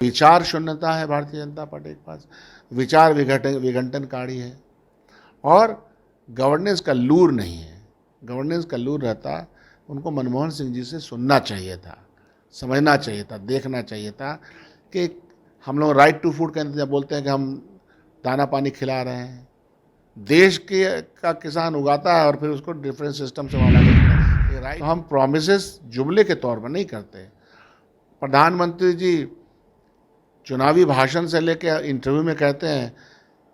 विचार शून्यता है भारतीय जनता पार्टी के पास, विचार विघटनकारी है और गवर्नेंस का लूर नहीं है। गवर्नेंस का लूर रहता, उनको मनमोहन सिंह जी से सुनना चाहिए था, समझना चाहिए था, देखना चाहिए था कि हम लोग राइट टू फूड का इंतजाम बोलते हैं कि हम दाना पानी खिला रहे हैं, देश के का किसान उगाता है और फिर उसको डिफरेंट सिस्टम से वाला करता है। राइट तो हम प्रोमिसेस जुमले के तौर पर नहीं करते। प्रधानमंत्री जी चुनावी भाषण से लेकर इंटरव्यू में कहते हैं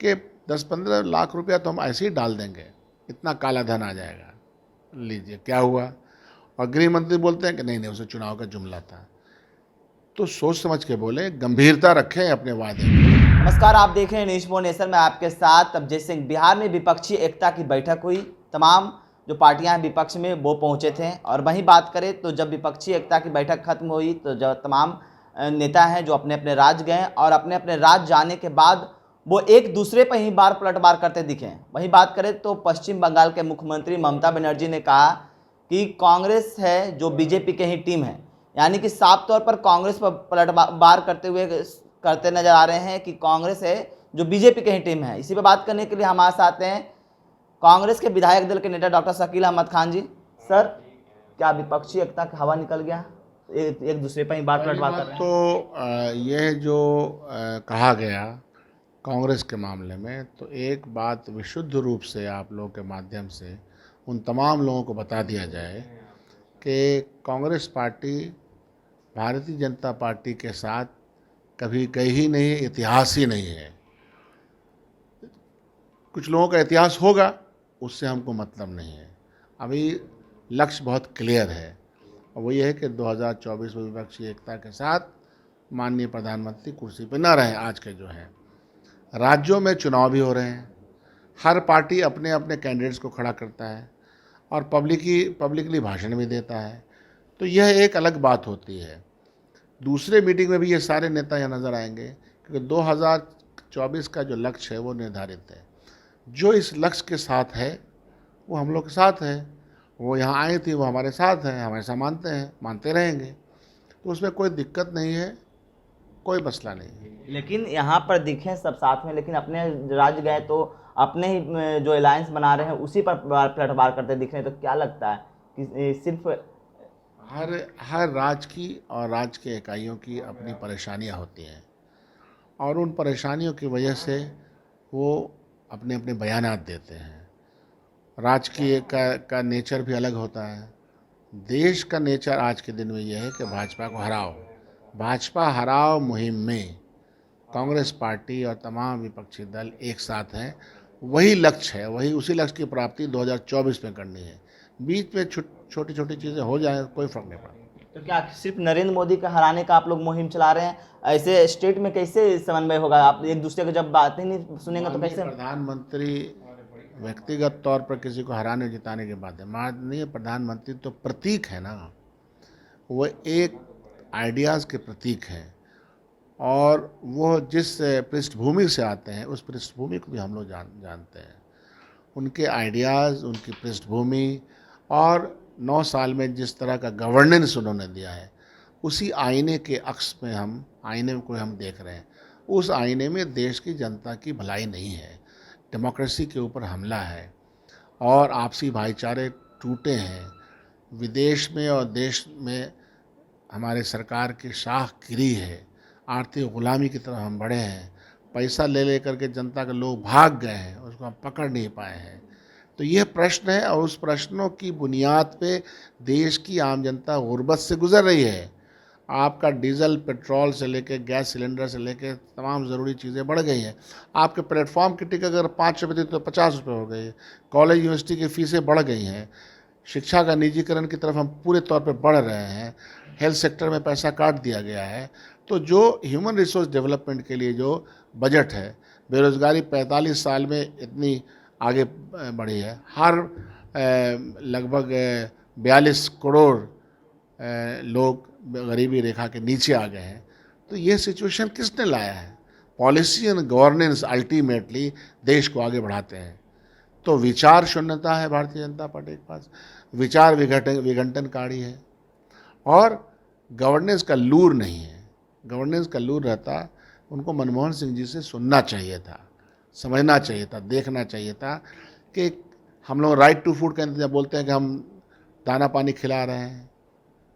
कि 10-15 लाख रुपया तो हम ऐसे ही डाल देंगे, इतना काला धन आ जाएगा। लीजिए क्या हुआ। और गृह मंत्री बोलते हैं कि नहीं नहीं, उसे चुनाव का जुमला था। तो सोच समझ के बोले, गंभीरता रखें अपने वादे में। नमस्कार, आप देख रहे हैं न्यूज़ फोर नेशन में आपके साथ अभिजीत सिंह। बिहार में विपक्षी एकता की बैठक हुई। तमाम जो पार्टियां हैं विपक्ष में वो पहुंचे थे। और वहीं बात करें तो जब विपक्षी एकता की बैठक खत्म हुई तो जब तमाम नेता हैं जो अपने अपने राज्य गए और अपने अपने राज्य जाने के बाद वो एक दूसरे पर ही बार पलटवार करते दिखे। वहीं बात करें तो पश्चिम बंगाल के मुख्यमंत्री ममता बनर्जी ने कहा कि कांग्रेस है जो बीजेपी के ही टीम है, यानी कि साफ तौर पर कांग्रेस पर पलटवार करते नजर आ रहे हैं कि कांग्रेस है जो बीजेपी की ही टीम है। इसी पे बात करने के लिए हमारे साथ हैं कांग्रेस के विधायक दल के नेता डॉक्टर शकील अहमद खान जी। सर, क्या विपक्षी एकता की हवा निकल गया, एक दूसरे पर ही बात पलटवार कर रहे हैं? तो यह जो कहा गया कांग्रेस के मामले में, तो एक बात विशुद्ध रूप से आप लोगों के माध्यम से उन तमाम लोगों को बता दिया जाए कि कांग्रेस पार्टी भारतीय जनता पार्टी के साथ कभी गई ही नहीं, इतिहास ही नहीं है। कुछ लोगों का इतिहास होगा, उससे हमको मतलब नहीं है। अभी लक्ष्य बहुत क्लियर है और वो ये है कि 2024 में विपक्षी एकता के साथ माननीय प्रधानमंत्री कुर्सी पर न रहे। आज के जो है राज्यों में चुनाव भी हो रहे हैं, हर पार्टी अपने अपने कैंडिडेट्स को खड़ा करता है और पब्लिकली भाषण भी देता है। तो यह एक अलग बात होती है। दूसरे मीटिंग में भी ये सारे नेता यहाँ नज़र आएंगे क्योंकि 2024 का जो लक्ष्य है वो निर्धारित है। जो इस लक्ष्य के साथ है वो हम लोग के साथ है। वो यहाँ आए थे, वो हमारे साथ हैं, हमारे साथ मानते हैं, मानते रहेंगे। तो उसमें कोई दिक्कत नहीं है, कोई मसला नहीं है। लेकिन यहाँ पर दिखे सब साथ में, लेकिन अपने राज्य गए तो अपने ही जो अलायंस बना रहे हैं उसी पर पलटवार करते दिख रहे हैं। तो क्या लगता है कि सिर्फ हर राज्य की और राज्य के इकाइयों की अपनी परेशानियाँ होती हैं और उन परेशानियों की वजह से वो अपने अपने बयानात देते हैं। राज्य की का नेचर भी अलग होता है। देश का नेचर आज के दिन में यह है कि भाजपा को हराओ। भाजपा हराओ मुहिम में कांग्रेस पार्टी और तमाम विपक्षी दल एक साथ हैं। वही लक्ष्य है, वही उसी लक्ष्य की प्राप्ति 2024 में करनी है। बीच में छोटी छोटी चीज़ें हो जाए कोई फर्क नहीं पड़ता। तो क्या सिर्फ नरेंद्र मोदी का हराने का आप लोग मुहिम चला रहे हैं? ऐसे स्टेट में कैसे समन्वय होगा? आप एक दूसरे को जब बात ही नहीं सुनेंगे तो कैसे? प्रधानमंत्री व्यक्तिगत तौर पर किसी को हराने जिताने के बाद है, माननीय प्रधानमंत्री तो प्रतीक है ना, वो एक आइडियाज़ के प्रतीक हैं और वो जिस पृष्ठभूमि से आते हैं उस पृष्ठभूमि को भी हम लोग जानते हैं। उनके आइडियाज़, उनकी पृष्ठभूमि और 9 साल में जिस तरह का गवर्नेंस उन्होंने दिया है, उसी आईने के अक्स में आईने को हम देख रहे हैं। उस आईने में देश की जनता की भलाई नहीं है, डेमोक्रेसी के ऊपर हमला है और आपसी भाईचारे टूटे हैं। विदेश में और देश में हमारे सरकार की शाख गिरी है, आर्थिक गुलामी की तरफ हम बढ़े हैं। पैसा ले लेकर के जनता के लोग भाग गए हैं, उसको हम पकड़ नहीं पाए हैं। तो यह प्रश्न है और उस प्रश्नों की बुनियाद पे देश की आम जनता गुर्बत से गुजर रही है। आपका डीजल पेट्रोल से लेकर गैस सिलेंडर से लेकर तमाम ज़रूरी चीज़ें बढ़ गई हैं। आपके प्लेटफॉर्म की टिकट अगर 5 रुपये थी तो 50 रुपये हो गई है। कॉलेज यूनिवर्सिटी की फ़ीसें बढ़ गई हैं। शिक्षा का निजीकरण की तरफ हम पूरे तौर पर बढ़ रहे हैं। हेल्थ सेक्टर में पैसा काट दिया गया है। तो जो ह्यूमन रिसोर्स डेवलपमेंट के लिए जो बजट है, बेरोज़गारी 45 साल में इतनी आगे बढ़ी है। हर लगभग 42 करोड़ लोग गरीबी रेखा के नीचे आ गए हैं। तो ये सिचुएशन किसने लाया है? पॉलिसी एंड गवर्नेंस अल्टीमेटली देश को आगे बढ़ाते हैं। तो विचार शून्यता है भारतीय जनता पार्टी के पास, विचार विघटनकारी है और गवर्नेंस का लूर नहीं है। गवर्नेंस का लूर रहता, उनको मनमोहन सिंह जी से सुनना चाहिए था, समझना चाहिए था, देखना चाहिए था कि हम लोग राइट टू फूड का इंतजाम बोलते हैं कि हम दाना पानी खिला रहे हैं,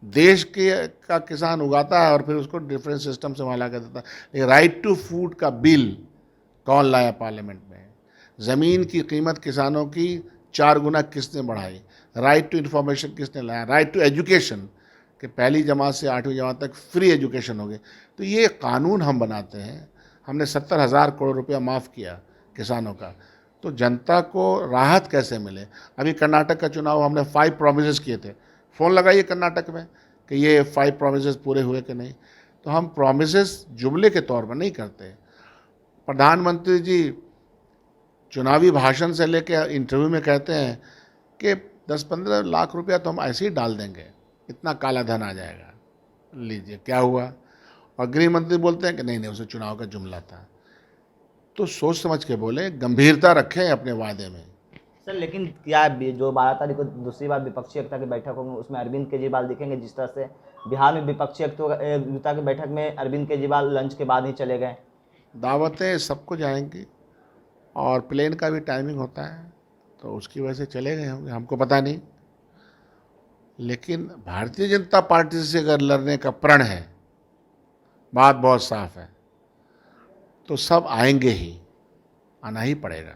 देश के का किसान उगाता है और फिर उसको डिफरेंट सिस्टम से वहाँ ला कर देता है। लेकिन राइट टू फूड का बिल कौन लाया पार्लियामेंट में? ज़मीन की कीमत किसानों की 4 गुना किसने बढ़ाई? राइट टू इन्फॉर्मेशन किसने लाया? राइट टू एजुकेशन कि पहली जमात से 8वीं जमात तक फ्री एजुकेशन हो गई। तो ये कानून हम बनाते हैं। हमने 70,000 करोड़ रुपया माफ़ किया किसानों का, तो जनता को राहत कैसे मिले? अभी कर्नाटक का चुनाव हमने 5 प्रॉमिसेस किए थे। फ़ोन लगाइए कर्नाटक में कि ये 5 प्रॉमिसेस पूरे हुए कि नहीं। तो हम प्रॉमिसेस जुमले के तौर पर नहीं करते। प्रधानमंत्री जी चुनावी भाषण से लेकर इंटरव्यू में कहते हैं कि 10-15 लाख रुपया तो हम ऐसे ही डाल देंगे, इतना काला धन आ जाएगा। लीजिए क्या हुआ। और गृह मंत्री बोलते हैं कि नहीं उसे चुनाव का जुमला था। तो सोच समझ के बोले, गंभीरता रखें अपने वादे में। सर लेकिन क्या जो 12 तारीख को दूसरी बार विपक्षी एकता की बैठक होगी उसमें अरविंद केजरीवाल दिखेंगे? जिस तरह से बिहार में विपक्षी एकता की बैठक में अरविंद केजरीवाल लंच के बाद ही चले गए। दावतें सबको जाएंगी और प्लेन का भी टाइमिंग होता है, तो उसकी वजह से चले गए होंगे, हमको पता नहीं। लेकिन भारतीय जनता पार्टी से अगर लड़ने का प्रण है, बात बहुत साफ है, तो सब आएंगे ही, आना ही पड़ेगा।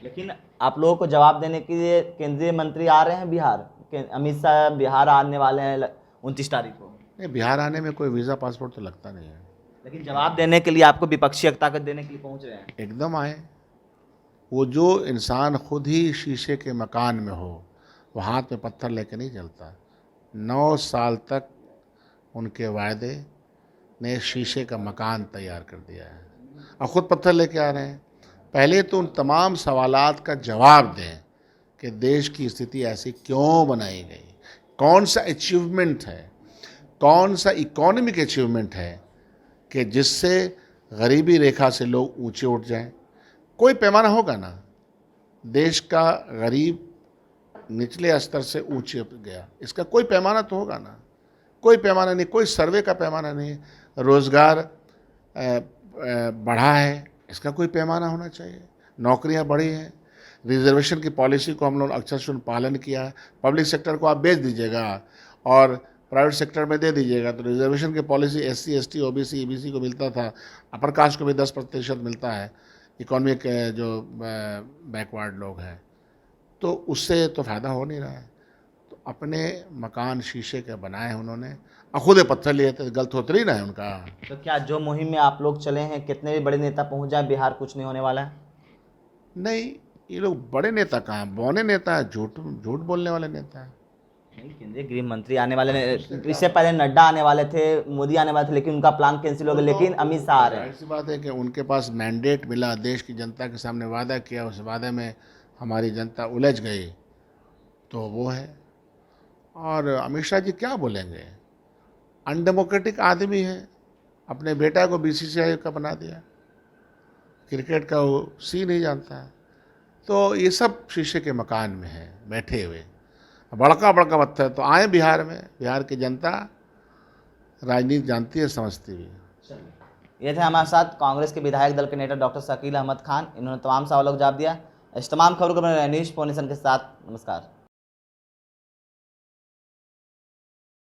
लेकिन आप लोगों को जवाब देने के लिए केंद्रीय मंत्री आ रहे हैं बिहार, अमित शाह बिहार आने वाले हैं 29 तारीख को। नहीं, बिहार आने में कोई वीज़ा पासपोर्ट तो लगता नहीं है। लेकिन जवाब देने के लिए आपको विपक्षी एकता को देने के लिए पहुंच रहे हैं। एकदम आए। वो जो इंसान खुद ही शीशे के मकान में हो, वो हाथ में पत्थर लेके नहीं चलता। 9 साल तक उनके वायदे ने शीशे का मकान तैयार कर दिया है और ख़ुद पत्थर लेके आ रहे हैं। पहले तो उन तमाम सवालात का जवाब दें कि देश की स्थिति ऐसी क्यों बनाई गई, कौन सा अचीवमेंट है, कौन सा इकोनॉमिक अचीवमेंट है कि जिससे गरीबी रेखा से लोग ऊंचे उठ जाएं। कोई पैमाना होगा ना, देश का गरीब निचले स्तर से ऊंचे गया, इसका कोई पैमाना तो होगा ना। कोई पैमाना नहीं, कोई सर्वे का पैमाना नहीं। रोज़गार बढ़ा है, इसका कोई पैमाना होना चाहिए। नौकरियां बढ़ी हैं, रिजर्वेशन की पॉलिसी को हम लोग अक्षर सुन पालन किया है। पब्लिक सेक्टर को आप बेच दीजिएगा और प्राइवेट सेक्टर में दे दीजिएगा, तो रिजर्वेशन की policy SC ST OBC EBC को मिलता था, अपर कास्ट को भी 10% मिलता है, इकोनॉमिक जो बैकवर्ड लोग हैं, तो उससे तो फ़ायदा हो नहीं रहा है। तो अपने मकान शीशे के बनाए हैं उन्होंने और खुद पत्थर लिए थे, गलत होता ही ना है उनका। तो क्या जो मुहिम में आप लोग चले हैं, कितने भी बड़े नेता पहुंच जाए बिहार कुछ नहीं होने वाला है? नहीं, ये लोग बड़े नेता कहाँ, बौने नेता है, झूठ बोलने वाले नेता है। नहीं, केंद्रीय गृह मंत्री आने वाले, इससे पहले नड्डा आने वाले थे, मोदी आने वाले थे, लेकिन उनका प्लान कैंसिल हो गया। लेकिन अमित शाह आ रहे हैं। ऐसी बात है कि उनके पास मैंडेट मिला, देश की जनता के सामने वादा किया, उस वादे में हमारी जनता उलझ गई, तो वो है। और अमित शाह जी क्या बोलेंगे, अनडेमोक्रेटिक आदमी है, अपने बेटा को BCCI का बना दिया, क्रिकेट का वो सी नहीं जानता है। तो ये सब शीशे के मकान में है बैठे हुए, बड़का पत्थर। तो आए बिहार में, बिहार की जनता राजनीति जानती है, समझती भी है। ये थे हमारे साथ कांग्रेस के विधायक दल के नेता डॉक्टर शकील अहमद खान। इन्होंने तमाम सवालों का जवाब दिया। इस तमाम खबरों को न्यूज़ पॉइंट के साथ नमस्कार।